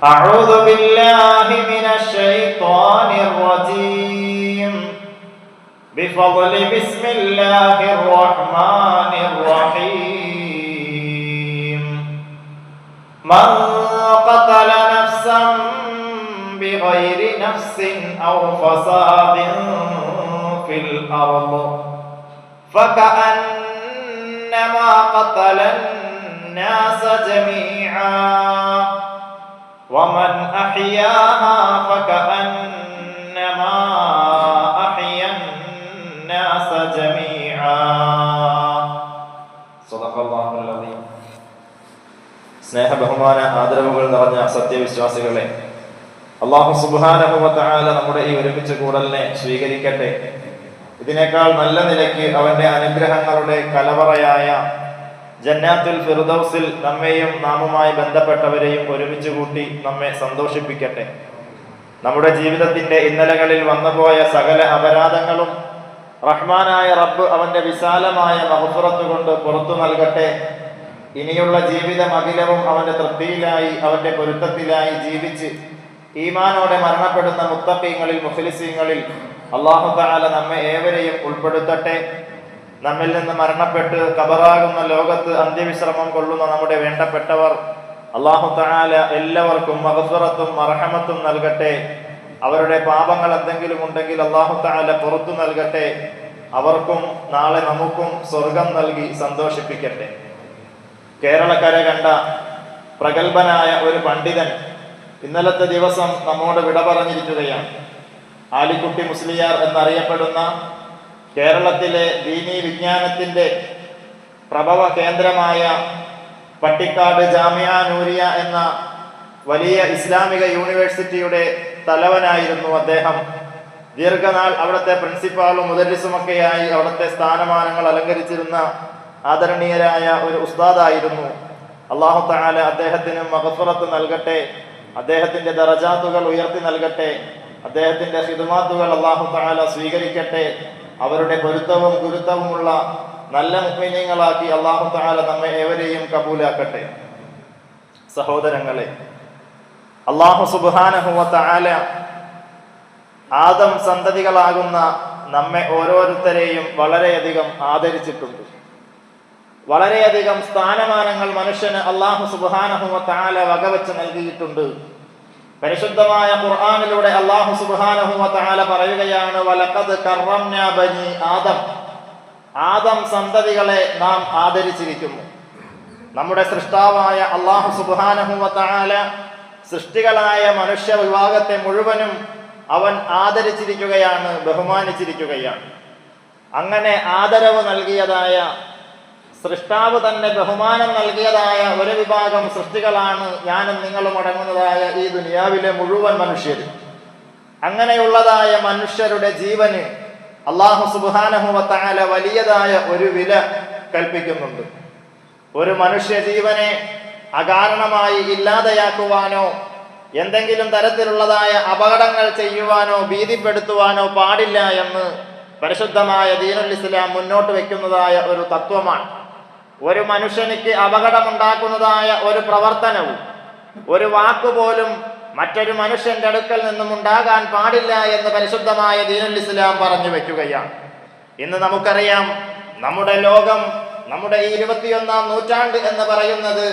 أعوذ بالله من الشيطان الرجيم بفضل بسم الله الرحمن الرحيم من قتل نفسا بغير نفس أو فساد في الأرض فكأنما قتل الناس جميعا ومن أحياها فكأنما أحيا الناس جميعا صدق الله العظيم. സ്നേഹ ബഹുമാന ആദരവുകൾ നിറഞ്ഞ സത്യവിശ്വാസികളെ, അല്ലാഹു സുബ്ഹാനഹു വ തആല നമ്മുടെ ഈ ഒരുമിച്ച് കൂടലിനെ സ്വീകരിക്കട്ടെ. ഇതിനേക്കാൾ നല്ല നിലയ്ക്ക് അവന്റെ അനുഗ്രഹങ്ങളുടെ കലവറയായ ജന്നാത്തുൽ ഫിർദൗസിൽ നമ്മെയും നാമുമായി ബന്ധപ്പെട്ടവരെയും ഒരുമിച്ച് കൂട്ടി നമ്മെ സന്തോഷിപ്പിക്കട്ടെ. നമ്മുടെ ജീവിതത്തിന്റെ ഇന്നലകളിൽ വന്നുപോയ സകല അപരാധങ്ങളും റഹ്മാനായ റബ്ബ് അവന്റെ വിശാലമായ മഗ്ഫിറത്ത് കൊണ്ട് പുറത്തു നൽകട്ടെ. ഇനിയുള്ള ജീവിതം അഖിലവും അവന്റെ തൃപ്തിയിലായി അവന്റെ പൊരുത്തത്തിലായി ജീവിച്ച് ഈമാനോടെ മരണപ്പെടുന്ന മുത്തഖീങ്ങളിൽ മുഖ്ലിസീങ്ങളിൽ അല്ലാഹു തആല നമ്മെ ഏവരെയും ഉൾപ്പെടുത്തട്ടെ. നമ്മിൽ നിന്ന് മരണപ്പെട്ട് ഖബറാകുന്ന ലോകത്ത് അന്ത്യവിശ്രമം കൊള്ളുന്ന നമ്മുടെ വേണ്ടപ്പെട്ടവർ അല്ലാഹു തആല എല്ലാവർക്കും മഗ്ഫിറത്തും മർഹമത്തും നൽകട്ടെ. അവരുടെ പാപങ്ങൾ എന്തെങ്കിലും ഉണ്ടെങ്കിൽ അല്ലാഹു തആല പുറത്തു നൽകട്ടെ. അവർക്കും നാളെ നമുക്കും സ്വർഗം നൽകി സന്തോഷിപ്പിക്കട്ടെ. കേരളക്കര കണ്ട പ്രഗത്ഭനായ ഒരു പണ്ഡിതൻ ഇന്നലത്തെ ദിവസം നമ്മോട് വിട പറഞ്ഞിരിക്കുകയാണ്. ആലിക്കുട്ടി മുസ്ലിയാർ എന്നറിയപ്പെടുന്ന കേരളത്തിലെ ദീനീ വിജ്ഞാനത്തിന്റെ പ്രഭവ കേന്ദ്രമായ പട്ടിക്കാട് ജാമിഅ നൂരിയ എന്ന വലിയ ഇസ്ലാമിക യൂണിവേഴ്സിറ്റിയുടെ തലവനായിരുന്നു അദ്ദേഹം. ദീർഘനാൾ അവിടുത്തെ പ്രിൻസിപ്പാളും മുദരിസുമൊക്കെയായി അവിടുത്തെ സ്ഥാനമാനങ്ങൾ അലങ്കരിച്ചിരുന്ന ആദരണീയരായ ഒരു ഉസ്താദായിരുന്നു. അല്ലാഹു തആല അദ്ദേഹത്തിന് മഗ്ഫിറത്ത് നൽകട്ടെ, അദ്ദേഹത്തിന്റെ ദറജാത്തുകൾ ഉയർത്തി നൽകട്ടെ, അദ്ദേഹത്തിന്റെ ഖിദ്മാത്തുകൾ അല്ലാഹു തആല സ്വീകരിക്കട്ടെ. അവരുടെ പൊരുത്തവും ഗുരുത്വവുമുള്ള നല്ല മുഅ്മിനീങ്ങളാക്കി അല്ലാഹു തആല നമ്മെ ഏവരെയും കബൂലാക്കട്ടെ. സഹോദരങ്ങളെ, അല്ലാഹു സുബ്ഹാനഹു വ തആല ആദം സന്തതികളാകുന്ന നമ്മെ ഓരോരുത്തരെയും വളരെയധികം ആദരിച്ചിട്ടുണ്ട്. വളരെയധികം സ്ഥാനമാനങ്ങൾ മനുഷ്യന് അല്ലാഹു സുബ്ഹാനഹു വ തആല വകവെച്ച് നൽകിയിട്ടുണ്ട്. പരിശുദ്ധമായ ഖുർആനിലൂടെ അല്ലാഹു സുബ്ഹാനഹു വ തആല പറയുകയാണ്, വലഖദ് കറംനാ ബനി ആദം. ആദം സന്തതികളെ നാം ആദരിച്ചിരിക്കുന്നു. നമ്മുടെ സൃഷ്ടാവായ അല്ലാഹു സുബ്ഹാനഹു വ തആല സൃഷ്ടികളായ മനുഷ്യ വിഭാഗത്തെ മുഴുവനും അവൻ ആദരിച്ചിരിക്കുകയാണ്, ബഹുമാനിച്ചിരിക്കുകയാണ്. അങ്ങനെ ആദരവ് നൽകിയതായ സൃഷ്ടാവ് തന്നെ ബഹുമാനം നൽകിയതായ ഒരു വിഭാഗം സൃഷ്ടികളാണ് ഞാനും നിങ്ങളും അടങ്ങുന്നതായ ഈ ദുനിയാവിലെ മുഴുവൻ മനുഷ്യരും. അങ്ങനെയുള്ളതായ മനുഷ്യരുടെ ജീവന് അല്ലാഹു സുബ്ഹാനഹു വ തആല വലിയതായ ഒരു വില കൽപ്പിക്കുന്നുണ്ട്. ഒരു മനുഷ്യ ജീവനെ അകാരണമായി ഇല്ലാതെയാക്കുവാനോ എന്തെങ്കിലും തരത്തിലുള്ളതായ അപകടങ്ങൾ ചെയ്യുവാനോ ഭീതിപ്പെടുത്തുവാനോ പാടില്ല എന്ന് പരിശുദ്ധമായ ദീനുൽ ഇസ്ലാം മുന്നോട്ട് വെക്കുന്നതായ ഒരു തത്വമാണ്. ഒരു മനുഷ്യനിക്ക് അപകടമുണ്ടാക്കുന്നതായ ഒരു പ്രവർത്തനവും ഒരു വാക്കുപോലും മറ്റൊരു മനുഷ്യന്റെ അടുക്കൽ നിന്നും ഉണ്ടാകാൻ പാടില്ല എന്ന് പരിശുദ്ധമായ ദീനുൽ ഇസ്ലാം പറഞ്ഞു വെക്കുകയാണ്. ഇന്ന് നമുക്കറിയാം, നമ്മുടെ ലോകം, നമ്മുടെ ഈ 21-ാം നൂറ്റാണ്ട് എന്ന് പറയുന്നത്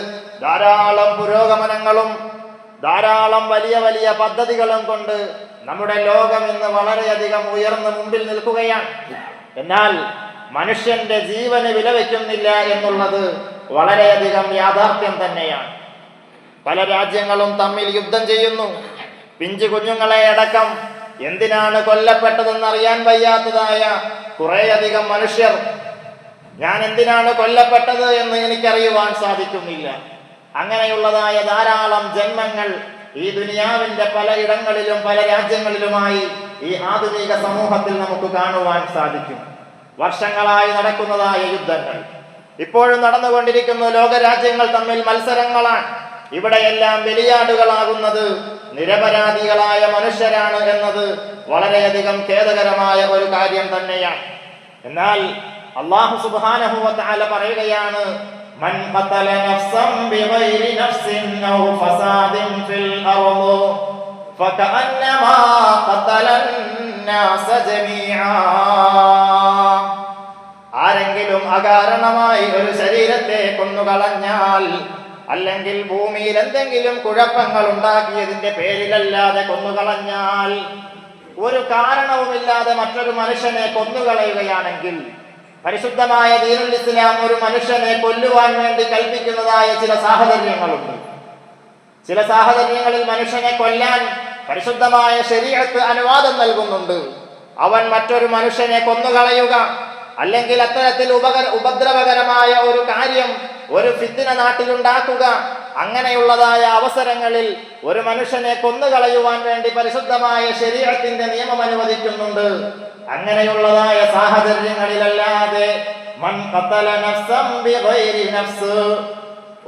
ധാരാളം പുരോഗമനങ്ങളും ധാരാളം വലിയ വലിയ പദ്ധതികളും കൊണ്ട് നമ്മുടെ ലോകം ഇന്ന് വളരെയധികം ഉയർന്ന് മുമ്പിൽ നിൽക്കുകയാണ്. എന്നാൽ മനുഷ്യന്റെ ജീവന് വിലവെക്കുന്നില്ല എന്നുള്ളത് വളരെയധികം യാഥാർത്ഥ്യം തന്നെയാണ്. പല രാജ്യങ്ങളും തമ്മിൽ യുദ്ധം ചെയ്യുന്നു. പിഞ്ചു കുഞ്ഞുങ്ങളെ അടക്കം എന്തിനാണ് കൊല്ലപ്പെട്ടതെന്നറിയാൻ വയ്യാത്തതായ കുറേയധികം മനുഷ്യർ. ഞാൻ എന്തിനാണ് കൊല്ലപ്പെട്ടത് എന്ന് എനിക്കറിയുവാൻ സാധിക്കുന്നില്ല. അങ്ങനെയുള്ളതായ ധാരാളം ജന്മങ്ങൾ ഈ ദുനിയാവിന്റെ പല ഇടങ്ങളിലും പല രാജ്യങ്ങളിലുമായി ഈ ആധുനിക സമൂഹത്തിൽ നമുക്ക് കാണുവാൻ സാധിക്കും. വർഷങ്ങളായി നടക്കുന്നതായ യുദ്ധങ്ങൾ ഇപ്പോഴും നടന്നുകൊണ്ടിരിക്കുന്നു. ലോകരാജ്യങ്ങൾ തമ്മിൽ മത്സരങ്ങളാണ്. ഇവിടെയെല്ലാം ബലിയാടുകളാകുന്നത് നിരപരാധികളായ മനുഷ്യരാണ് എന്നത് വളരെയധികം ഖേദകരമായ ഒരു കാര്യം തന്നെയാണ്. എന്നാൽ അല്ലാഹു സുബ്ഹാനഹു വ തആല പറയുകയാണ്, മൻ ഖതല നഫ്സൻ ബിഗൈരി നഫ്സിൻ ഔ ഫസാദിൻ ഫിൽ അർദ് ഫകഅന്നമാ ഖതലന്നാസ ജമീആ. ആരെങ്കിലും അകാരണമായി ഒരു ശരീരത്തെ കൊന്നുകളഞ്ഞാൽ, അല്ലെങ്കിൽ ഭൂമിയിൽ എന്തെങ്കിലും കുഴപ്പങ്ങൾ ഉണ്ടാക്കിയതിന്റെ പേരിലല്ലാതെ കൊന്നുകളഞ്ഞാൽ, ഒരു കാരണവുമില്ലാതെ മറ്റൊരു മനുഷ്യനെ കൊന്നുകളയുകയാണെങ്കിൽ, പരിശുദ്ധമായ ദീനുൽ ഇസ്ലാം ഒരു മനുഷ്യനെ കൊല്ലുവാൻ വേണ്ടി കൽപ്പിക്കുന്നതായ ചില സാഹചര്യങ്ങളുണ്ട്. ചില സാഹചര്യങ്ങളിൽ മനുഷ്യനെ കൊല്ലാൻ പരിശുദ്ധമായ ശരീഅത്ത് അനുവാദം നൽകുന്നുണ്ട്. അവൻ മറ്റൊരു മനുഷ്യനെ കൊന്നുകളയുക, അല്ലെങ്കിൽ അത്തരത്തിൽ ഉപദ്രവകരമായ ഒരു കാര്യം, ഒരു ഫിത്ന നാട്ടിലുണ്ടാക്കുക, അങ്ങനെയുള്ളതായ അവസരങ്ങളിൽ ഒരു മനുഷ്യനെ കൊന്നുകളയുവാൻ വേണ്ടി പരിശുദ്ധമായ ശരീഅത്തിന്റെ നിയമം അനുവദിക്കുന്നുണ്ട്. അങ്ങനെയുള്ളതായ സാഹചര്യങ്ങളിലല്ലാതെ മൻ ഖതല നഫ്സൻ ബിഗൈരി നഫ്സ്,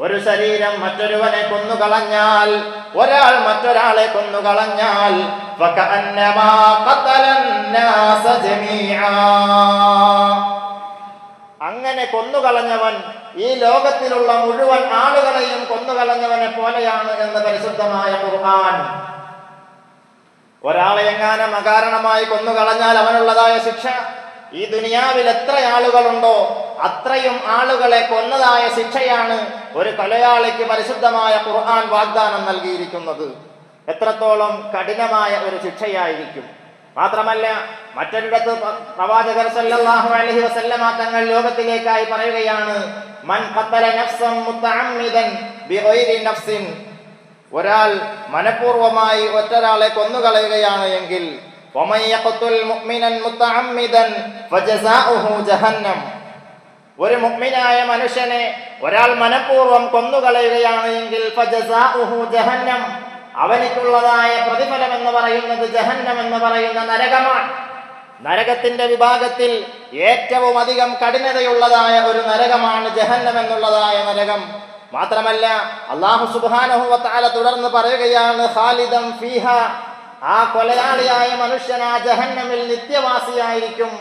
ഒരു ശരീരം മറ്റൊരുവനെ കൊന്നുകളഞ്ഞാൽ, ഒരാൾ മറ്റൊരാളെ കൊന്നുകളഞ്ഞാൽ, ഫകഅന്നമാ ഖതലന്നാസ ജമീആ, അങ്ങനെ കൊന്നുകളഞ്ഞവൻ ഈ ലോകത്തിലുള്ള മുഴുവൻ ആളുകളെയും കൊന്നുകളഞ്ഞവനെ പോലെയാണ് എന്ന് പരിശുദ്ധമായ ഖുർആൻ. ഒരാളെ എങ്ങാനും അകാരണമായി കൊന്നുകളഞ്ഞാൽ അവനുള്ളതായ ശിക്ഷ ഈ ദുനിയാവിൽ എത്ര ആളുകളുണ്ടോ അത്രയും ആളുകളെ കൊന്നതായ ശിക്ഷയാണ് ഒരു കൊലയാളിക്ക് പരിശുദ്ധമായ ഖുർആൻ വാഗ്ദാനം നൽകിയിരിക്കുന്നത്. എത്രത്തോളം കഠിനമായ ഒരു ശിക്ഷയായിരിക്കും. മാത്രമല്ല, മറ്റൊരിടത്ത് പ്രവാചകർ സല്ലല്ലാഹു അലൈഹി വസല്ലമ തങ്ങൾ ലോകത്തിലേക്കായി പറയുകയാണ്, മൻ ഖതല നഫ്സൻ മുതഅമ്മിദൻ ബിഗൈരി നഫ്സിൻ, ഒരാൾ മനഃപൂർവ്വമായി ഒറ്റൊരാളെ കൊന്നുകളയുകയാണ് എങ്കിൽ, വമൻ യഖ്തുൽ മുഅ്മിനൻ മുതഅമ്മിദൻ ഫജസാഉഹു ജഹന്നം, ഒരു മുഅ്മിനായ മനുഷ്യനെ ഒരാൾ മനഃപൂർവ്വം കൊന്നുകളയുകയാണ് എങ്കിൽ ഫജസാഉഹു ജഹന്നം, അവനിക്കുള്ളതായ പ്രതിഫലം എന്ന് പറയുന്നത് ജഹന്നം എന്ന് പറയുന്ന നരകമാണ്. നരകത്തിന്റെ വിഭാഗത്തിൽ ഏറ്റവും അധികം കഠിനതയുള്ളതായ ഒരു നരകമാണ് ജഹന്നം എന്നുള്ളതായ നരകം. മാത്രമല്ല, അല്ലാഹു സുബ്ഹാനഹു വ തആല തുടർന്ന് പറയുകയാണ്, ഖാലിദൻ ഫീഹ, ആ കൊലയാളിയായ മനുഷ്യൻ ആ ജഹന്നമിൽ നിത്യവാസിയായിരിക്കും,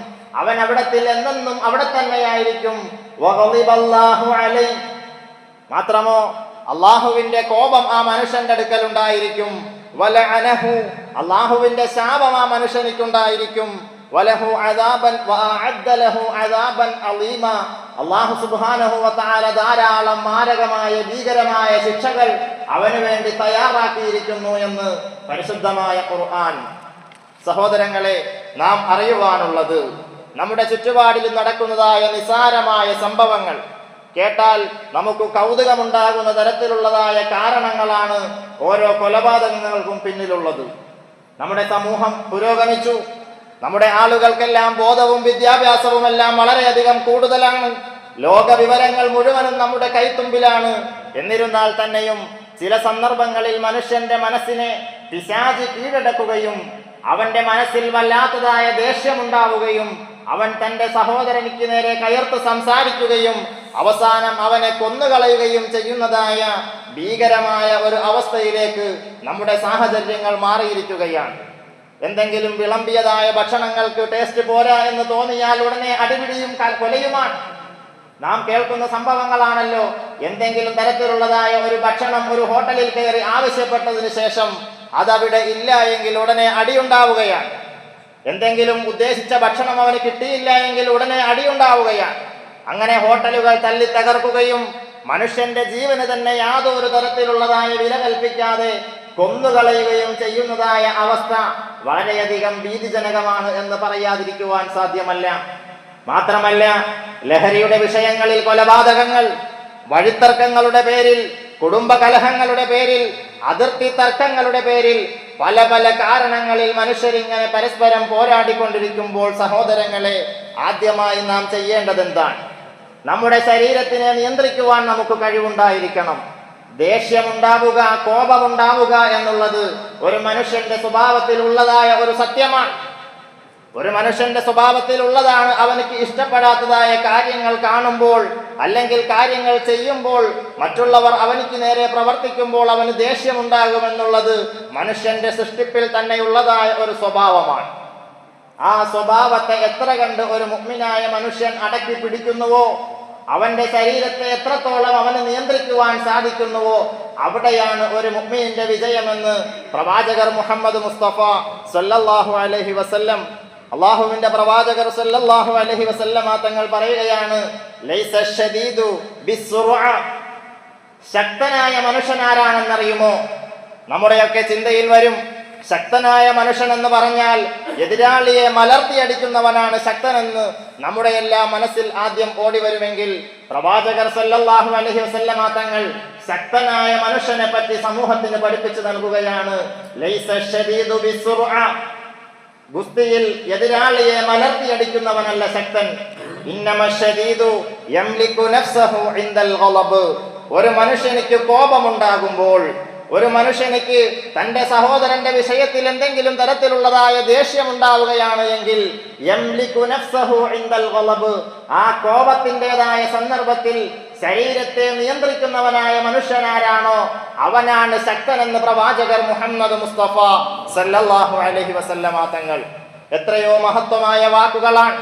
അവൻ അവിടത്തിൽ എന്നെന്നും അവിടെ തന്നെയായിരിക്കും. വഗളിബല്ലാഹു അലൈഹി, മാത്രമോ അള്ളാഹുവിന്റെ കോപം ആ മനുഷ്യന്റെ അടുക്കൽ ഉണ്ടായിരിക്കും. വലഅനഹു, അള്ളാഹുവിന്റെ ശാപം ആ മനുഷ്യനിക്കുണ്ടായിരിക്കും. വലഹു അദാബൻ വഅഅദ്ദ ലഹു അദാബൻ അളീമ, അല്ലാഹു സുബ്ഹാനഹു വ തആല ധാരാളം മാരകമായ ഭീകരമായ ശിക്ഷകൾ അവന് വേണ്ടി തയ്യാറാക്കിയിരിക്കുന്നു എന്ന് പരിശുദ്ധമായ ഖുർആൻ. സഹോദരങ്ങളെ, നാം അറിയുവാനുള്ളത്, നമ്മുടെ ചുറ്റുപാടിൽ നടക്കുന്നതായ നിസാരമായ സംഭവങ്ങൾ കേട്ടാൽ നമുക്ക് കൗതുകമുണ്ടാകുന്ന തരത്തിലുള്ളതായ കാരണങ്ങളാണ് ഓരോ കൊലപാതകങ്ങൾക്കും പിന്നിലുള്ളത്. നമ്മുടെ സമൂഹം പുരോഗമിച്ചു, നമ്മുടെ ആളുകൾക്കെല്ലാം ബോധവും വിദ്യാഭ്യാസവും എല്ലാം വളരെയധികം കൂടുതലാണ്. ലോക വിവരങ്ങൾ മുഴുവനും നമ്മുടെ കൈത്തുമ്പിലാണ്. എന്നിരുന്നാൽ തന്നെയും ചില സന്ദർഭങ്ങളിൽ മനുഷ്യന്റെ മനസ്സിനെ പിശാച് കീഴടക്കുകയും അവന്റെ മനസ്സിൽ വല്ലാത്തതായ ദേഷ്യമുണ്ടാവുകയും അവൻ തന്റെ സഹോദരനിക്ക് നേരെ കയർത്ത് സംസാരിക്കുകയും അവസാനം അവനെ കൊന്നുകളയുകയും ചെയ്യുന്നതായ ഭീകരമായ ഒരു അവസ്ഥയിലേക്ക് നമ്മുടെ സാഹചര്യങ്ങൾ മാറിയിരിക്കുകയാണ്. എന്തെങ്കിലും വിളമ്പിയതായ ഭക്ഷണങ്ങൾക്ക് ടേസ്റ്റ് പോരാ എന്ന് തോന്നിയാൽ ഉടനെ അടിപിടിയും കൊലയുമാണ്. നാം കേൾക്കുന്ന സംഭവങ്ങളാണല്ലോ. എന്തെങ്കിലും തരത്തിലുള്ളതായ ഒരു ഭക്ഷണം ഒരു ഹോട്ടലിൽ കയറി ആവശ്യപ്പെട്ടതിന് ശേഷം അതവിടെ ഇല്ല എങ്കിൽ ഉടനെ അടിയുണ്ടാവുകയാണ്. എന്തെങ്കിലും ഉദ്ദേശിച്ച ഭക്ഷണം അവന് കിട്ടിയില്ല എങ്കിൽ ഉടനെ അടിയുണ്ടാവുകയാണ്. അങ്ങനെ ഹോട്ടലുകൾ തല്ലി തകർക്കുകയും മനുഷ്യന്റെ ജീവന് തന്നെ യാതൊരു തരത്തിലുള്ളതായ വില കൽപ്പിക്കാതെ കൊന്നുകളയുകയും ചെയ്യുന്നതായ അവസ്ഥ വളരെയധികം ഭീതിജനകമാണ് എന്ന് പറയാതിരിക്കുവാൻ സാധ്യമല്ല. മാത്രമല്ല, ലഹരിയുടെ വിഷയങ്ങളിൽ കൊലപാതകങ്ങൾ, വഴിത്തർക്കങ്ങളുടെ പേരിൽ, കുടുംബ കലഹങ്ങളുടെ പേരിൽ, അതിർത്തി തർക്കങ്ങളുടെ പേരിൽ പല പല കാരണങ്ങളിൽ മനുഷ്യരിങ്ങനെ പരസ്പരം പോരാടിക്കൊണ്ടിരിക്കുമ്പോൾ സഹോദരങ്ങളെ, ആദ്യമായി നാം ചെയ്യേണ്ടത് എന്താണ്? നമ്മുടെ ശരീരത്തിനെ നിയന്ത്രിക്കുവാൻ നമുക്ക് കഴിവുണ്ടായിരിക്കണം. ദേഷ്യമുണ്ടാവുക, കോപമുണ്ടാവുക എന്നുള്ളത് ഒരു മനുഷ്യന്റെ സ്വഭാവത്തിൽ ഉള്ളതായ ഒരു സത്യമാണ്. ഒരു മനുഷ്യന്റെ സ്വഭാവത്തിൽ ഉള്ളതാണ്. അവനക്ക് ഇഷ്ടപ്പെടാത്തതായ കാര്യങ്ങൾ കാണുമ്പോൾ അല്ലെങ്കിൽ കാര്യങ്ങൾ ചെയ്യുമ്പോൾ മറ്റുള്ളവർ അവനിക്ക് നേരെ പ്രവർത്തിക്കുമ്പോൾ അവന് ദേഷ്യമുണ്ടാകുമെന്നുള്ളത് മനുഷ്യന്റെ സൃഷ്ടിപ്പിൽ തന്നെയുള്ളതായ ഒരു സ്വഭാവമാണ്. ആ സ്വഭാവത്തെ എത്ര കണ്ട് ഒരു മുഅ്മിനായ മനുഷ്യൻ അടക്കി പിടിക്കുന്നുവോ അവന്റെ ശരീരത്തെ എത്രത്തോളം അവന് നിയന്ത്രിക്കുവാൻ സാധിക്കുന്നുവോ അവിടെയാണ് ഒരു മുഅ്മിനിന്റെ വിജയമെന്ന് പ്രവാചകർ മുഹമ്മദ് മുസ്തഫ സല്ലല്ലാഹു അലൈഹി വസല്ലം, അള്ളാഹുവിന്റെ പ്രവാചകർ സല്ലല്ലാഹു അലൈഹി വസല്ലമ തങ്ങൾ പറയുകയാണ്, ലൈസ ശദീദു ബിസ്സുർഅ. ശക്തനായ മനുഷ്യൻ ആരാണെന്നറിയുമോ? നമ്മുടെയൊക്കെ ചിന്തയിൽ വരും, ശക്തനായ മനുഷ്യൻ എന്ന് പറഞ്ഞാൽ എതിരാളിയെ മലർത്തിയടിക്കുന്നവനാണ് ശക്തനെന്ന് നമ്മുടെ എല്ലാ മനസ്സിൽ ആദ്യം ഓടി വരുമെങ്കിൽ പ്രവാചകർ സല്ലല്ലാഹു അലൈഹി വസല്ലമ തങ്ങൾ ശക്തനായ മനുഷ്യനെ പറ്റി സമൂഹത്തിന് പഠിപ്പിച്ചു നൽകുകയാണ്. ലൈസ ശദീദു ബിസ്സുർഅ. ഗുസ്തിയിൽ എതിരാളിയെ മലർത്തിയടിക്കുന്നവനല്ല ശക്തൻ. ഇന്നമ ശദീദു യംലികു നഫ്സഹു ഇൻദൽ ഗളബ്. ഒരു മനുഷ്യനിക്ക് കോപമുണ്ടാകുമ്പോൾ, ഒരു മനുഷ്യനിക്ക് തന്റെ സഹോദരന്റെ വിഷയത്തിൽ എന്തെങ്കിലും തരത്തിലുള്ളതായ ദേഷ്യമുണ്ടാവുകയാണ് എങ്കിൽ യംലികു നഫ്സഹു ഇൻദൽ ഗളബ്, ആ കോപത്തിൻ്റെതായ സന്ദർഭത്തിൽ ശരീരത്തെ നിയന്ത്രിക്കുന്നവനായ മനുഷ്യനാരാണോ അവനാണ് ശക്തനെന്ന് പ്രവാചകർ മുഹമ്മദ് മുസ്തഫ സല്ലല്ലാഹു അലൈഹി വസല്ലമ തങ്ങൾ. എത്രയോ മഹത്വമായ വാക്കുകളാണ്.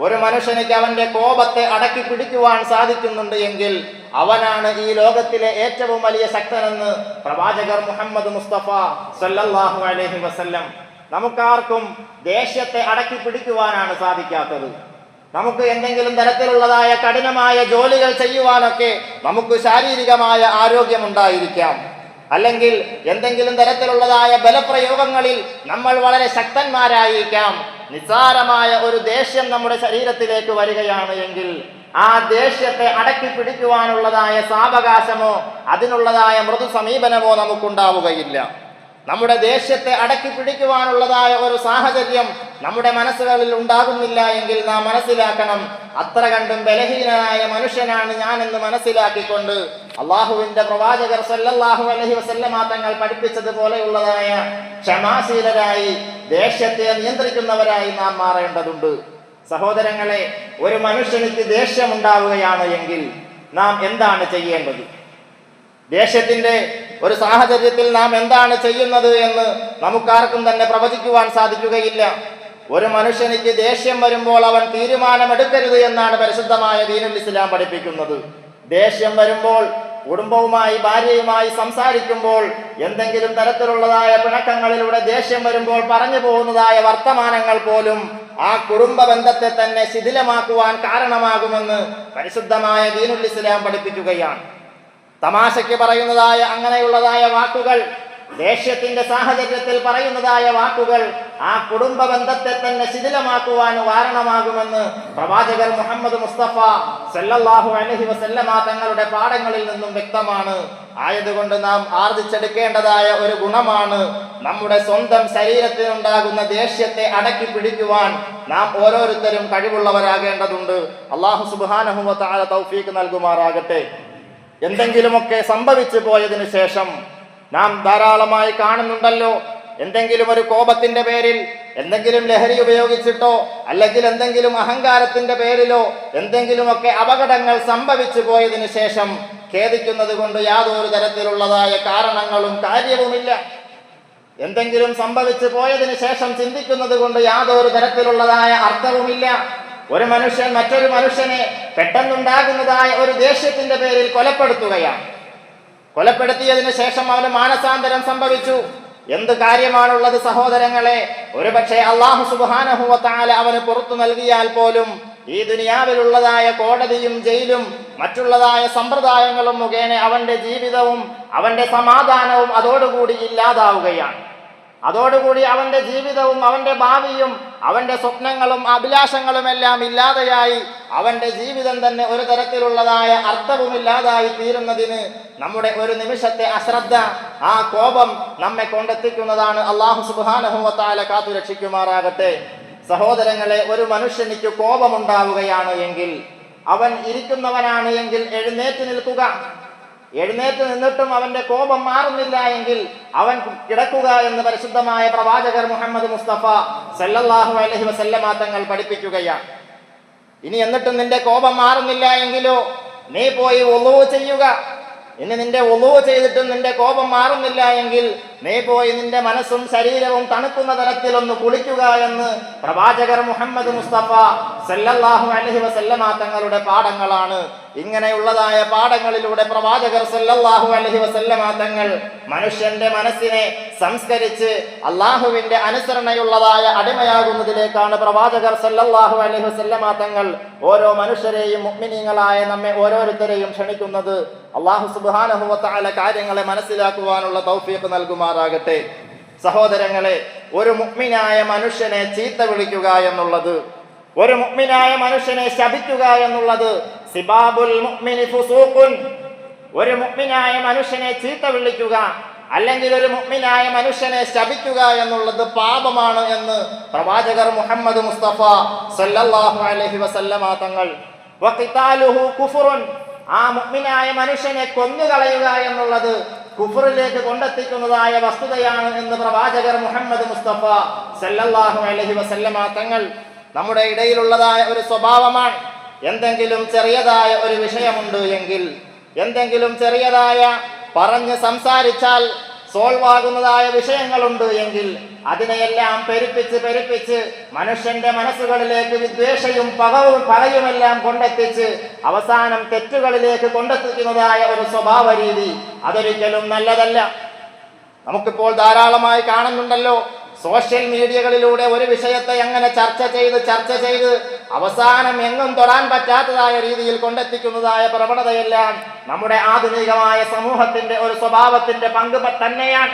ഒരു മനുഷ്യനിക്ക് അവന്റെ കോപത്തെ അടക്കി പിടിക്കുവാൻ സാധിക്കുന്നുണ്ട് എങ്കിൽ അവനാണ് ഈ ലോകത്തിലെ ഏറ്റവും വലിയ ശക്തനെന്ന് പ്രവാചകർ മുഹമ്മദ് മുസ്തഫ സല്ലല്ലാഹു അലൈഹി വസല്ലം. നമുക്കാർക്കും ദേഷ്യത്തെ അടക്കി പിടിക്കുവാനാണ് സാധിക്കാത്തത്. നമുക്ക് എന്തെങ്കിലും തരത്തിലുള്ളതായ കഠിനമായ ജോലികൾ ചെയ്യുവാനൊക്കെ നമുക്ക് ശാരീരികമായ ആരോഗ്യമുണ്ടായിരിക്കാം, അല്ലെങ്കിൽ എന്തെങ്കിലും തരത്തിലുള്ളതായ ബലപ്രയോഗങ്ങളിൽ നമ്മൾ വളരെ ശക്തന്മാരായിരിക്കാം. നിസ്സാരമായ ഒരു ദേഷ്യം നമ്മുടെ ശരീരത്തിലേക്ക് വരികയാണ് എങ്കിൽ ആ ദേഷ്യത്തെ അടക്കി പിടിക്കുവാനുള്ളതായ സാവകാശമോ അതിനുള്ളതായ മൃദു സമീപനമോ നമുക്കുണ്ടാവുകയില്ല. നമ്മുടെ ദേഷ്യത്തെ അടക്കി പിടിക്കുവാനുള്ളതായ ഒരു സാഹചര്യം നമ്മുടെ മനസ്സുകളിൽ ഉണ്ടാകുന്നില്ല എങ്കിൽ നാം മനസ്സിലാക്കണം, അത്ര കണ്ടും ബലഹീനനായ മനുഷ്യനാണ് ഞാനെന്ന് മനസ്സിലാക്കിക്കൊണ്ട് അള്ളാഹുവിന്റെ പ്രവാചകർ സല്ലല്ലാഹു അലൈഹി വസല്ലമ തങ്ങൾ പഠിപ്പിച്ചതുപോലെയുള്ളതായ ക്ഷമാശീലരായി ദേഷ്യത്തെ നിയന്ത്രിക്കുന്നവരായി നാം മാറേണ്ടതുണ്ട്. സഹോദരങ്ങളെ, ഒരു മനുഷ്യനിക്ക് ദേഷ്യമുണ്ടാവുകയാണ് എങ്കിൽ നാം എന്താണ് ചെയ്യേണ്ടത്? ദേഷ്യത്തിന്റെ ഒരു സാഹചര്യത്തിൽ നാം എന്താണ് ചെയ്യുന്നത് എന്ന് നമുക്കാർക്കും തന്നെ പ്രവചിക്കുവാൻ സാധിക്കുകയില്ല. ഒരു മനുഷ്യനിക്ക് ദേഷ്യം വരുമ്പോൾ അവൻ തീരുമാനമെടുക്കരുത് എന്നാണ് പരിശുദ്ധമായ ദീനുൽ ഇസ്ലാം പഠിപ്പിക്കുന്നത്. ദേഷ്യം വരുമ്പോൾ കുടുംബവുമായി ഭാര്യയുമായി സംസാരിക്കുമ്പോൾ എന്തെങ്കിലും തരത്തിലുള്ളതായ പിണക്കങ്ങളിലൂടെ ദേഷ്യം വരുമ്പോൾ പറഞ്ഞു പോകുന്നതായ വർത്തമാനങ്ങൾ പോലും ആ കുടുംബ ബന്ധത്തെ തന്നെ ശിഥിലമാക്കുവാൻ കാരണമാകുമെന്ന് പരിശുദ്ധമായ ദീനുൽ ഇസ്ലാം പഠിപ്പിക്കുകയാണ്. തമാശയ്ക്ക് പറയുന്നതായ അങ്ങനെയുള്ളതായ വാക്കുകൾ, ദേഷ്യത്തിന്റെ സാഹചര്യത്തിൽ പറയുന്നതായ വാക്കുകൾ ആ കുടുംബ ബന്ധത്തെ തന്നെ ശിഥിലമാക്കുവാൻ കാരണമാകുമെന്ന് പ്രവാചകർ മുഹമ്മദ് മുസ്തഫ സല്ലല്ലാഹു അലൈഹി വസല്ലമ തങ്ങളുടെ പാഠങ്ങളിൽ നിന്നും വ്യക്തമാണ്. ആയതുകൊണ്ട് നാം ആർജിച്ചെടുക്കേണ്ടതായ ഒരു ഗുണമാണ് നമ്മുടെ സ്വന്തം ശരീരത്തിനുണ്ടാകുന്ന ദേഷ്യത്തെ അടക്കി പിടിക്കുവാൻ നാം ഓരോരുത്തരും കഴിവുള്ളവരാകേണ്ടതുണ്ട്. അല്ലാഹു സുബ്ഹാനഹു വ തആല തൗഫീഖ് നൽകുമാറാകട്ടെ. എന്തെങ്കിലുമൊക്കെ സംഭവിച്ചു പോയതിനു ശേഷം നാം ധാരാളമായി കാണുന്നുണ്ടല്ലോ, എന്തെങ്കിലും ഒരു കോപത്തിന്റെ പേരിൽ എന്തെങ്കിലും ലഹരി ഉപയോഗിച്ചിട്ടോ അല്ലെങ്കിൽ എന്തെങ്കിലും അഹങ്കാരത്തിന്റെ പേരിലോ എന്തെങ്കിലുമൊക്കെ അപകടങ്ങൾ സംഭവിച്ചു പോയതിനു ശേഷം ഖേദിക്കുന്നത് കൊണ്ട് യാതൊരു തരത്തിലുള്ളതായ കാരണങ്ങളും കാര്യവുമില്ല. എന്തെങ്കിലും സംഭവിച്ചു പോയതിനു ശേഷം ചിന്തിക്കുന്നത് കൊണ്ട് യാതൊരു തരത്തിലുള്ളതായ അർത്ഥവുമില്ല. ഒരു മനുഷ്യൻ മറ്റൊരു മനുഷ്യനെ പെട്ടെന്നുണ്ടാകുന്നതായ ഒരു ദേഷ്യത്തിന്റെ പേരിൽ കൊലപ്പെടുത്തുകയാണ്. കൊലപ്പെടുത്തിയതിനു ശേഷം അവന് മാനസാന്തരം സംഭവിച്ചു. എന്ത് കാര്യമാണുള്ളത് സഹോദരങ്ങളെ? ഒരുപക്ഷെ അല്ലാഹു സുബ്ഹാനഹു വ തആല അവന് പുറത്തു നൽകിയാൽ പോലും ഈ ദുനിയാവിലുള്ളതായ കോടതിയും ജയിലും മറ്റുള്ളതായ സമ്പ്രദായങ്ങളും മുഖേന അവന്റെ ജീവിതവും അവന്റെ സമാധാനവും അതോടുകൂടി ഇല്ലാതാവുകയാണ്. അതോടുകൂടി അവന്റെ ജീവിതവും അവന്റെ ഭാവിയും അവന്റെ സ്വപ്നങ്ങളും അഭിലാഷങ്ങളുമെല്ലാം ഇല്ലാതെയായി അവന്റെ ജീവിതം തന്നെ ഒരു തരത്തിലുള്ളതായ അർത്ഥവുമില്ലാതായി തീരുന്നതിന് നമ്മുടെ ഒരു നിമിഷത്തെ അശ്രദ്ധ, ആ കോപം നമ്മെ കൊണ്ടെത്തിക്കുന്നതാണ്. അല്ലാഹു സുബ്ഹാനഹു വ തആല കാത്തു രക്ഷിക്കുമാറാകട്ടെ. സഹോദരങ്ങളെ, ഒരു മനുഷ്യനിക്ക് കോപമുണ്ടാവുകയാണ് എങ്കിൽ, അവൻ ഇരിക്കുന്നവനാണ് എങ്കിൽ എഴുന്നേറ്റ് നിൽക്കുക. എഴുന്നേറ്റ് നിന്നിട്ടും അവന്റെ കോപം മാറുന്നില്ല എങ്കിൽ അവൻ കിടക്കുക എന്ന് പരിശുദ്ധമായ പ്രവാചകർ മുഹമ്മദ് മുസ്തഫ സല്ലല്ലാഹു അലൈഹി വസല്ലമ തങ്ങൾ പഠിപ്പിക്കുകയാണ്. ഇനി എന്നിട്ടും നിന്റെ കോപം മാറുന്നില്ല എങ്കിലോ നീ പോയി വുളൂ ചെയ്യുക. ഇനി നിന്റെ വുളൂ ചെയ്തിട്ടും നിന്റെ കോപം മാറുന്നില്ല എങ്കിൽ നീ പോയി നിന്റെ മനസ്സും ശരീരവും തണുക്കുന്ന തരത്തിലൊന്ന് കുളിക്കുക എന്ന് പ്രവാചകർ മുഹമ്മദ് മുസ്തഫ സല്ലല്ലാഹു അലൈഹി വസല്ലമ തങ്ങളുടെ പാഠങ്ങളാണ്. ഇങ്ങനെയുള്ളതായ പാഠങ്ങളിലൂടെ പ്രവാചകർ സല്ലല്ലാഹു അലൈഹി വസല്ലമ തങ്ങൾ മനുഷ്യന്റെ മനസ്സിനെ സംസ്കരിച്ച് അള്ളാഹുവിന്റെ അനുസരണയുള്ളതായ അടിമയാകുന്നതിലേക്കാണ് പ്രവാചകർ സല്ലല്ലാഹു അലൈഹി വസല്ലമ തങ്ങൾ ഓരോ മനുഷ്യരെയും മുഅ്മിനീങ്ങളായ നമ്മെ ഓരോരുത്തരെയും ക്ഷണിക്കുന്നത്. അല്ലാഹു സുബ്ഹാനഹു വ തആല കാര്യങ്ങളെ മനസ്സിലാക്കുവാനുള്ള തൗഫീഖ് നൽകുമാറാകട്ടെ. സഹോദരങ്ങളെ, ഒരു മുഅ്മിനായ മനുഷ്യനെ ചീത്ത വിളിക്കുക എന്നുള്ളത്, ഒരു മുഅ്മിനായ മനുഷ്യനെ ശപിക്കുക എന്നുള്ളത് സിബാബുൽ മുഅ്മിനി ഫുസൂഖുൻ. ഒരു മുഅ്മിനായ മനുഷ്യനെ ചീത്ത വിളിക്കുക അല്ലെങ്കിൽ ഒരു മുഅ്മിനായ മനുഷ്യനെ ശപിക്കുക എന്നുള്ളത് പാപമാണ് എന്ന് പ്രവാചകർ മുഹമ്മദ് മുസ്തഫ സല്ലല്ലാഹു അലൈഹി വസല്ലമ തങ്ങൾ. വഖിതാലുഹു കുഫ്റുൻ, ആ മുഅ്മിനായ മനുഷ്യനെ കൊന്നുകളയുക എന്നുള്ളത് കുഫറിലേക്ക് കൊണ്ടെത്തിക്കുന്നതായ വസ്തുതയാണ് എന്ന് പ്രവാചകർ മുഹമ്മദ് മുസ്തഫ സല്ലല്ലാഹു അലൈഹി വസല്ലമ തങ്ങൾ. നമ്മുടെ ഇടയിലുള്ളതായ ഒരു സ്വഭാവമാണ്, എന്തെങ്കിലും ചെറിയതായ ഒരു വിഷയമുണ്ട് എങ്കിൽ, എന്തെങ്കിലും ചെറിയതായ പറഞ്ഞ് സംസാരിച്ചാൽ സോൾവ് ആകുന്നതായ വിഷയങ്ങളുണ്ട് എങ്കിൽ അതിനെയെല്ലാം പെരുപ്പിച്ച് മനുഷ്യന്റെ മനസ്സുകളിലേക്ക് വിദ്വേഷയും പകയുമെല്ലാം കൊണ്ടെത്തിച്ച് അവസാനം തെറ്റുകളിലേക്ക് കൊണ്ടെത്തിക്കുന്നതായ ഒരു സ്വഭാവ രീതി, അതൊരിക്കലും നല്ലതല്ല. നമുക്കിപ്പോൾ ധാരാളമായി കാണുന്നുണ്ടല്ലോ, സോഷ്യൽ മീഡിയകളിലൂടെ ഒരു വിഷയത്തെ അങ്ങനെ ചർച്ച ചെയ്ത് അവസാനം എങ്ങും തൊടാൻ പറ്റാത്തതായ രീതിയിൽ കൊണ്ടെത്തിക്കുന്നതായ പ്രവണതയെല്ലാം നമ്മുടെ ആധുനികമായ സമൂഹത്തിന്റെ ഒരു സ്വഭാവത്തിന്റെ പങ്ക് തന്നെയാണ്.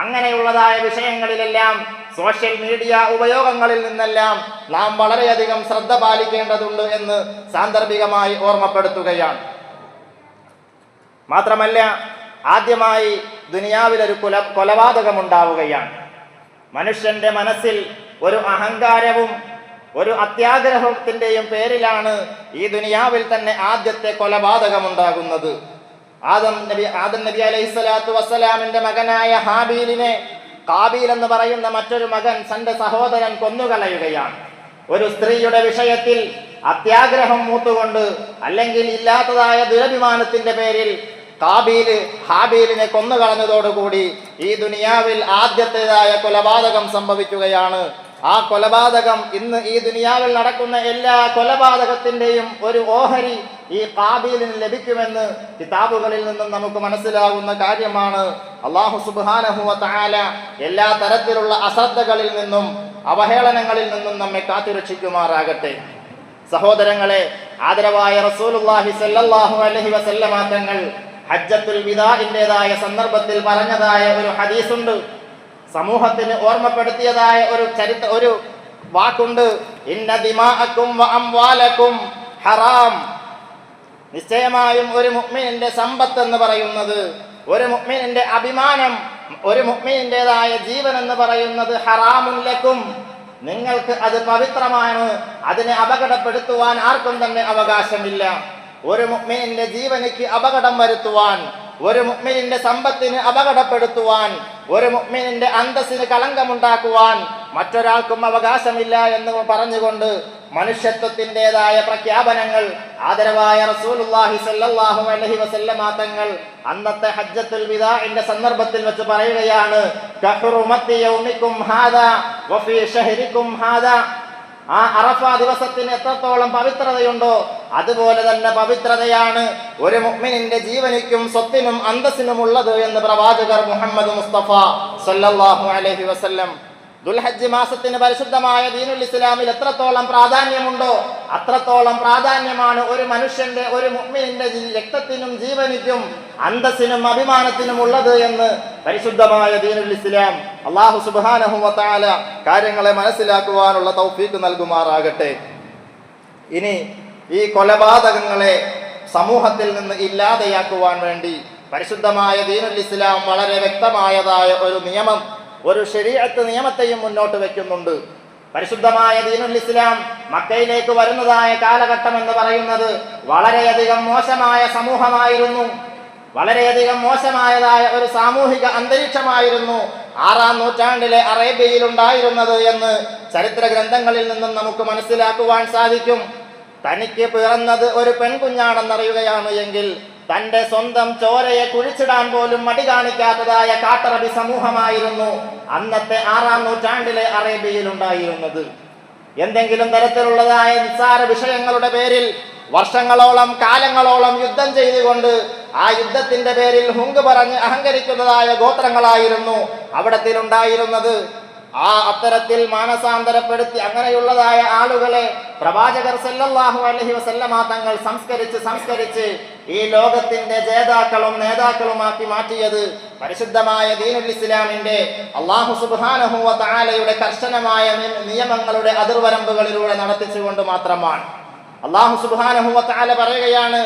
അങ്ങനെയുള്ളതായ വിഷയങ്ങളിലെല്ലാം സോഷ്യൽ മീഡിയ ഉപയോഗങ്ങളിൽ നിന്നെല്ലാം നാം വളരെയധികം ശ്രദ്ധ പാലിക്കേണ്ടതുണ്ട് എന്ന് സാന്ദർഭികമായി ഓർമ്മപ്പെടുത്തുകയാണ്. മാത്രമല്ല, ആദ്യമായി ദുനിയാവിലൊരു കൊലപാതകമുണ്ടാവുകയാണ്. മനുഷ്യന്റെ മനസ്സിൽ ഒരു അഹങ്കാരവും ഒരു അത്യാഗ്രഹത്തിന്റെയും പേരിലാണ് ഈ ദുനിയാവിൽ തന്നെ ആദ്യത്തെ കൊലപാതകമുണ്ടാകുന്നത്. ആദം നബി അലൈഹിസ്സലാത്തു വസ്സലാമിന്റെ മകനായ ഹാബീലിനെ കാബീൽ എന്ന് പറയുന്ന മറ്റൊരു മകൻ തന്റെ സഹോദരൻ കൊന്നുകളയുകയാണ്. ഒരു സ്ത്രീയുടെ വിഷയത്തിൽ അത്യാഗ്രഹം മൂത്തുകൊണ്ട് അല്ലെങ്കിൽ ഇല്ലാത്തതായ ദുരഭിമാനത്തിന്റെ പേരിൽ കാബീല് ഹാബീലിനെ കൊന്നുകളഞ്ഞതോടുകൂടി ഈ ദുനിയാവിൽ ആദ്യത്തേതായ കൊലപാതകം സംഭവിക്കുകയാണ്. ആ കൊലപാതകം ഇന്ന് ഈ ദുനിയാവിൽ നടക്കുന്ന എല്ലാ കൊലപാതകത്തിന്റെയും ഒരു ഓഹരി ഈ കാബീലിന് ലഭിക്കുമെന്ന് കിതാബുകളിൽ നിന്നും നമുക്ക് മനസ്സിലാകുന്ന കാര്യമാണ്. അല്ലാഹു സുബ്ഹാനഹു വ തആല എല്ലാ തരത്തിലുള്ള അശ്രദ്ധകളിൽ നിന്നും അവഹേളനങ്ങളിൽ നിന്നും നമ്മെ കാത്തുരക്ഷിക്കുമാറാകട്ടെ. സഹോദരങ്ങളെ, ആദരവായ റസൂലുള്ളാഹി സ്വല്ലല്ലാഹു അലൈഹി വസല്ലമ തങ്ങൾ ഹജ്ജത്തുൽ വിദാഇന്റേതായ സന്ദർഭത്തിൽ പറഞ്ഞതായ ഒരു ഹദീസുണ്ട്, സമൂഹത്തിന് ഓർമ്മപ്പെടുത്തിയതായ ഒരു വാക്കുണ്ട്. ഇന്ന ദിമാഅക്കും വ അംവാലക്കും ഹറാം. നിശ്ചയമായും ഒരു മുഅ്മിനിന്റെ സമ്പത്ത് എന്ന് പറയുന്നത്, ഒരു മുഅ്മിനിന്റെ അഭിമാനം, ഒരു മുഅ്മിനിന്റേതായ ജീവൻ എന്ന് പറയുന്നത് ഹറാമുൻ ലക്കും, നിങ്ങൾക്ക് അത് പവിത്രമാണ്. അതിനെ അപകടപ്പെടുത്തുവാൻ ആർക്കും തന്നെ അവകാശമില്ല. ഒരു മുഅ്മിനിന്റെ ജീവനിക്ക് അപകടം വരുത്തുവാൻ, ഒരു മുഅ്മിനിന്റെ സമ്പത്തിന് അപകടപ്പെടുത്തുവാൻ, ഒരു മുഅ്മിനിന്റെ അന്തസ്സിന് കളങ്കമുണ്ടാക്കുവാൻ മറ്റൊരാൾക്കും അവകാശമില്ല എന്ന് പറഞ്ഞുകൊണ്ട് മനുഷ്യത്വത്തിൻ്റെതായ പ്രഖ്യാപനങ്ങൾ ആദരവായ റസൂലുള്ളാഹി സ്വല്ലല്ലാഹു അലൈഹി വസല്ലമ തങ്ങൾ അന്നത്തെ ഹജ്ജത്തുൽ വിദാഇന്റെ സന്ദർഭത്തിൽ വെച്ച് പറയുകയാണ്, കഹുറുമത്തി യൗമിക്കും ഹാദാ വഫീ ഷഹരിക്കും ഹാദാ. ആ അറഫ ദിവസത്തിന് എത്രത്തോളം പവിത്രതയുണ്ടോ അതുപോലെ തന്നെ പവിത്രതയാണ് ഒരു മുഅ്മിനിന്റെ ജീവനിക്കും സ്വത്തിനും അന്തസ്സിനുമുള്ളത് എന്ന് പ്രവാചകർ മുഹമ്മദ് മുസ്തഫ സല്ലല്ലാഹു അലൈഹി വസല്ലം. ദുൽഹജ്ജ് മാസത്തിന് പരിശുദ്ധമായ ദീനുൽ ഇസ്ലാമിൽ എത്രത്തോളം പ്രാധാന്യമുണ്ടോ അത്രത്തോളം പ്രാധാന്യമാണ് ഒരു മനുഷ്യന്റെ, ഒരു മുഅ്മിനിന്റെ രക്തത്തിനും ജീവനിക്കും അന്തസ്സിനും അഭിമാനത്തിനും ഉള്ളത് എന്ന് പരിശുദ്ധമായ ദീനുൽ ഇസ്ലാം. അല്ലാഹു സുബ്ഹാനഹു വ തആല കാര്യങ്ങളെ മനസ്സിലാക്കുവാനുള്ള തൗഫീഖ് നൽകുമാറാകട്ടെ. ഇനി ഈ കൊലപാതകങ്ങളെ സമൂഹത്തിൽ നിന്ന് ഇല്ലാതെയാക്കുവാൻ വേണ്ടി പരിശുദ്ധമായ ദീനുൽ ഇസ്ലാം വളരെ വ്യക്തമായതായ ഒരു നിയമം, ഒരു ശരീഅത്ത് നിയമത്തെയും മുന്നോട്ട് വെക്കുന്നുണ്ട്. പരിശുദ്ധമായ ദീനുൽ ഇസ്ലാം മക്കയിലേക്ക് വരുന്നതായ കാലഘട്ടം എന്ന് പറയുന്നത് വളരെയധികം മോശമായ സമൂഹമായിരുന്നു, വളരെയധികം മോശമായതായ ഒരു സാമൂഹിക അന്തരീക്ഷമായിരുന്നു 6-ാം നൂറ്റാണ്ടിലെ അറേബ്യയിൽ ഉണ്ടായിരുന്നത് എന്ന് ചരിത്ര ഗ്രന്ഥങ്ങളിൽ നിന്നും നമുക്ക് മനസ്സിലാക്കുവാൻ സാധിക്കും. തനിക്ക് പിറന്നത് ഒരു പെൺകുഞ്ഞാണെന്നറിയുകയാണ് എങ്കിൽ തന്റെ സ്വന്തം ചോരയെ കുഴിച്ചിടാൻ പോലും മടി കാണിക്കാത്തതായ കാട്ടറബി സമൂഹമായിരുന്നു അന്നത്തെ 6-ാം നൂറ്റാണ്ടിലെ അറേബ്യയിൽ ഉണ്ടായിരുന്നത്. എന്തെങ്കിലും തരത്തിലുള്ളതായ നിസ്സാര വിഷയങ്ങളുടെ പേരിൽ വർഷങ്ങളോളം കാലങ്ങളോളം യുദ്ധം ചെയ്തുകൊണ്ട് ആ യുദ്ധത്തിന്റെ പേരിൽ ഹുങ്ക് പറഞ്ഞ് അഹങ്കരിക്കുന്നതായ ഗോത്രങ്ങളായിരുന്നു അവിടത്തിലുണ്ടായിരുന്നത്. അത്തരത്തിൽ മാനസാന്തരപ്പെടുത്തി അങ്ങനെയുള്ളതായ ആളുകളെ പ്രവാചകർ സല്ലല്ലാഹു അലൈഹി വസല്ലമ തങ്ങൾ സംസ്കരിച്ച് ഈ ലോകത്തിന്റെ ജേതാക്കളും നേതാക്കളുമാക്കി മാറ്റിയത് പരിശുദ്ധമായ ദീനുൽ ഇസ്ലാമിന്റെ അല്ലാഹു സുബ്ഹാനഹു വ തആലയുടെ കർശനമായ നിയമങ്ങളുടെ അതിർവരമ്പുകളിലൂടെ നടത്തിച്ചുകൊണ്ട് മാത്രമാണ്. അല്ലാഹു സുബ്ഹാനഹു വ തആല പറയുകയാണ്,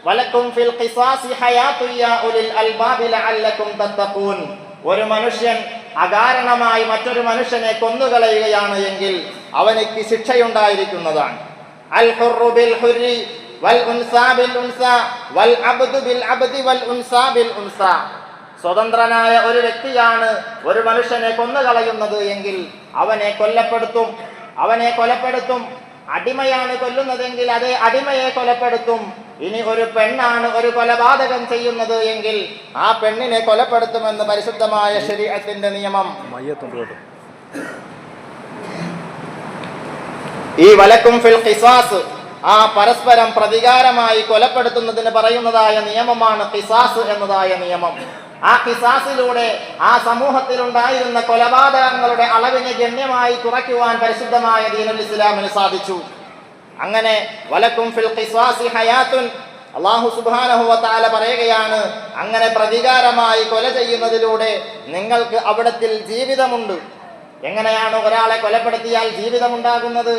വലക്കും ഫിൽ ഖിസാസി ഹയാതു യാ ഉലിൽ അൽബാബി ലഅല്ലക്കും തത്തഖൂൻ. ഒരു മനുഷ്യൻ അകാരണമായി മറ്റൊരു മനുഷ്യനെ കൊന്നുകളയുകയാണ് എങ്കിൽ അവനിക്ക് ശിക്ഷയുണ്ടായിരിക്കുന്നതാണ്. അൽ ഹുർറു ബിൽ ഹുർരി വൽ ഉൻസാ ബിൽ ഉൻസാ വൽ അബ്ദു ബിൽ അബ്ദി വൽ ഉൻസാ ബിൽ ഉൻസാ. സ്വതന്ത്രനായ ഒരു വ്യക്തിയാണ് ഒരു മനുഷ്യനെ കൊന്നുകളയുന്നത് എങ്കിൽ അവനെ കൊലപ്പെടുത്തും. അടിമയാണ് കൊല്ലുന്നതെങ്കിൽ അതേ അടിമയെ കൊലപ്പെടുത്തും. ഇനി ഒരു പെണ്ണാണ് ഒരു കൊലപാതകം ചെയ്യുന്നത് എങ്കിൽ ആ പെണ്ണിനെ കൊലപ്പെടുത്തുമെന്ന് പരിശുദ്ധമായ ശരീഅത്തിന്റെ നിയമം. ഈ വലക്കും ഫിൽ ഖിസാസ്, ആ പരസ്പരം പ്രതികാരമായി കൊലപ്പെടുത്തുന്നതിന് പറയുന്നതായ നിയമമാണ് ഖിസാസ് എന്നതായ നിയമം. ആ ഖിസാസിലൂടെ ആ സമൂഹത്തിലുണ്ടായിരുന്ന കൊലപാതകങ്ങളുടെ അളവിനെ ഗണ്യമായി കുറയ്ക്കുവാൻ പരിശുദ്ധമായ ദീനുൽ ഇസ്ലാമിന് സാധിച്ചു. അങ്ങനെ വലക്കും ഫിൽ ഖിസാസി ഹയാത്തുൻ, അല്ലാഹു സുബ്ഹാനഹു വ തആല പറയുകയാണ്, അങ്ങനെ പ്രതികാരമായി കൊല ചെയ്യുന്നതിലൂടെ നിങ്ങൾക്ക് അവിടത്തിൽ ജീവിതമുണ്ട്. എങ്ങനെയാണ് ഒരാളെ കൊലപ്പെടുത്തിയാൽ ജീവിതമുണ്ടാകുന്നത്?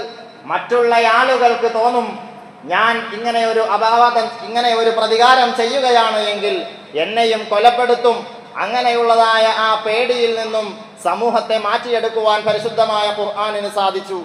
മറ്റുള്ള ആളുകൾക്ക് തോന്നും, ഞാൻ ഇങ്ങനെ ഒരു പ്രതികാരം ചെയ്യുകയാണ് എങ്കിൽ എന്നെയും കൊലപ്പെടുത്തും. അങ്ങനെയുള്ളതായ ആ പേടിയിൽ നിന്നും സമൂഹത്തെ മാറ്റിയെടുക്കുവാൻ പരിശുദ്ധമായ ഖുർആനിന് സാധിച്ചു.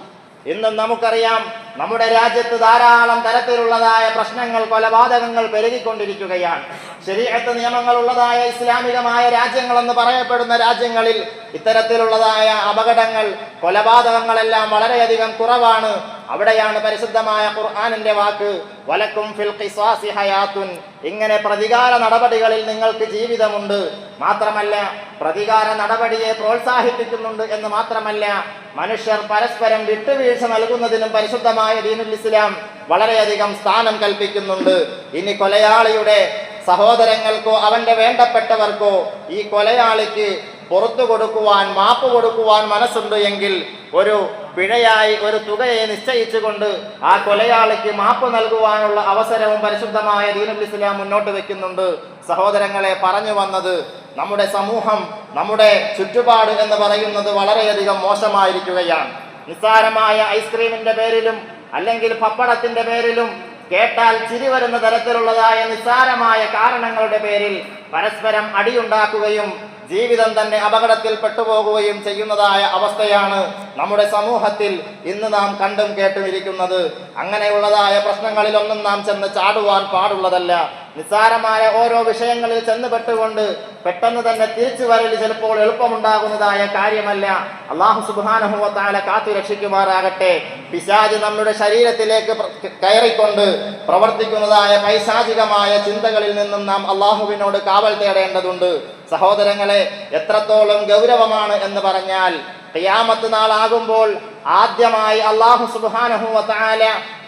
ഇന്നും നമുക്കറിയാം, നമ്മുടെ രാജ്യത്ത് ധാരാളം തരത്തിലുള്ളതായ പ്രശ്നങ്ങൾ, കൊലപാതകങ്ങൾ പെരുകിക്കൊണ്ടിരിക്കുകയാണ്. ശരീഅത്ത് നിയമങ്ങളുള്ളതായ ഇസ്ലാമികമായ രാജ്യങ്ങളെന്ന് പറയപ്പെടുന്ന രാജ്യങ്ങളിൽ ഇത്തരത്തിലുള്ളതായ അപകടങ്ങൾ, കൊലപാതകങ്ങളെല്ലാം വളരെയധികം കുറവാണ്. അവിടെയാണ് പരിശുദ്ധമായ ഖുർആനിന്റെ വാക്ക് വലക്കും ഫിൽ ഖിസാസി ഹയാത്തുൻ. ഇങ്ങനെ പ്രതികാര നടപടികളിൽ നിങ്ങൾക്ക് ജീവിതമുണ്ട്. മാത്രമല്ല, പ്രതികാര നടപടിയെ പ്രോത്സാഹിപ്പിക്കുന്നുണ്ട് എന്ന് മാത്രമല്ല, മനുഷ്യർ പരസ്പരം വിട്ടുവീഴ്ച നൽകുന്നതിനും പരിശുദ്ധമായ ദീനുൽ ഇസ്ലാം വളരെയധികം സ്ഥാനം കൽപ്പിക്കുന്നുണ്ട്. ഇനി കൊലയാളിയുടെ സഹോദരങ്ങൾക്കോ അവന്റെ വേണ്ടപ്പെട്ടവർക്കോ ഈ കൊലയാളിക്ക് പുറത്തു കൊടുക്കുവാൻ, മാപ്പ് കൊടുക്കുവാൻ മനസ്സുണ്ട് എങ്കിൽ ഒരു പിഴയായി ഒരു തുകയെ നിശ്ചയിച്ചുകൊണ്ട് ആ കൊലയാളിക്ക് മാപ്പ് നൽകുവാനുള്ള അവസരവും പരിശുദ്ധമായ ദീനുൽ ഇസ്ലാം മുന്നോട്ട് വെക്കുന്നുണ്ട്. സഹോദരങ്ങളെ, പറഞ്ഞു വന്നത്, നമ്മുടെ സമൂഹം, നമ്മുടെ ചുറ്റുപാട് എന്ന് പറയുന്നത് വളരെയധികം മോശമായിരിക്കുകയാണ്. നിസ്സാരമായ ഐസ്ക്രീമിന്റെ പേരിലും അല്ലെങ്കിൽ പപ്പടത്തിന്റെ പേരിലും കേട്ടാൽ ചിരി വരുന്ന തരത്തിലുള്ളതായ നിസ്സാരമായ കാരണങ്ങളുടെ പേരിൽ പരസ്പരം അടിയുണ്ടാക്കുകയും ജീവിതം തന്നെ അപകടത്തിൽ പെട്ടുപോകുകയും ചെയ്യുന്നതായ അവസ്ഥയാണ് നമ്മുടെ സമൂഹത്തിൽ ഇന്ന് നാം കണ്ടും കേട്ടും ഇരിക്കുന്നത്. അങ്ങനെയുള്ളതായ പ്രശ്നങ്ങളിലൊന്നും നാം ചെന്ന് ചാടുവാൻ പാടുള്ളതല്ല. നിസ്സാരമായ ഓരോ വിഷയങ്ങളിൽ ചെന്ന് പെട്ടുകൊണ്ട് പെട്ടെന്ന് തന്നെ തിരിച്ചു വരൽ ചിലപ്പോൾ എളുപ്പമുണ്ടാകുന്നതായ കാര്യമല്ല. അല്ലാഹു സുബ്ഹാനഹു വ തആല കാത്തു രക്ഷിക്കുമാറാകട്ടെ. പിശാച് നമ്മുടെ ശരീരത്തിലേക്ക് കയറിക്കൊണ്ട് പ്രവർത്തിക്കുന്നതായ പൈശാചികമായ ചിന്തകളിൽ നിന്നും നാം അല്ലാഹുവിനോട് കാവൽ തേടേണ്ടതുണ്ട്. സഹോദരങ്ങളെ, എത്രത്തോളം ഗൗരവമാണ് എന്ന് പറഞ്ഞാൽ, ഖിയാമത്ത് നാളാകുമ്പോൾ ആദ്യമായി അല്ലാഹു സുബ്ഹാനഹു വ തആല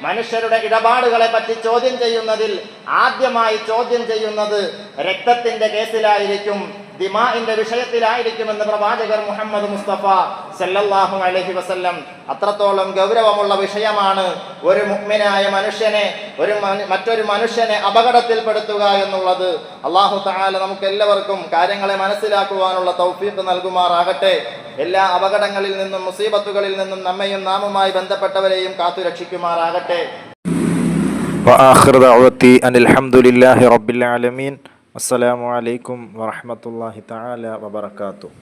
മനുഷ്യരുടെ ഇടപാടുകളെ പറ്റി ചോദ്യം ചെയ്യുന്നതിൽ ആദ്യമായി ചോദ്യം ചെയ്യുന്നത് രക്തത്തിന്റെ കേസിലായിരിക്കും, ദിമാഇന്റെ വിഷയത്തിലായിരിക്കുമെന്ന് പ്രവാചകർ മുഹമ്മദ് മുസ്തഫ സല്ലല്ലാഹു അലൈഹി വസല്ലം. അത്രത്തോളം ഗൗരവമുള്ള വിഷയമാണ് ഒരു മുഅ്മിനായ മനുഷ്യനെ, മറ്റൊരു മനുഷ്യനെ അപകടത്തിൽപ്പെടുത്തുക എന്നുള്ളത്. അല്ലാഹു തആല നമുക്ക് എല്ലാവർക്കും കാര്യങ്ങളെ മനസ്സിലാക്കുവാനുള്ള തൗഫീഖ് നൽകുമാറാകട്ടെ. എല്ലാ അപകടങ്ങളിൽ നിന്നും മുസീബത്തുകളിൽ നിന്നും നമ്മയും നാമുമായി ബന്ധപ്പെട്ടവരെയും കാത്തു രക്ഷിക്കുമാറാകട്ടെ. വആഖിറു ദഅവതി അനിൽ ഹംദുലില്ലാഹി റബ്ബിൽ ആലമീൻ. അസ്സലാമു അലൈക്കും വറഹ്മത്തുള്ളാഹി തആല വബറകാതുഹു.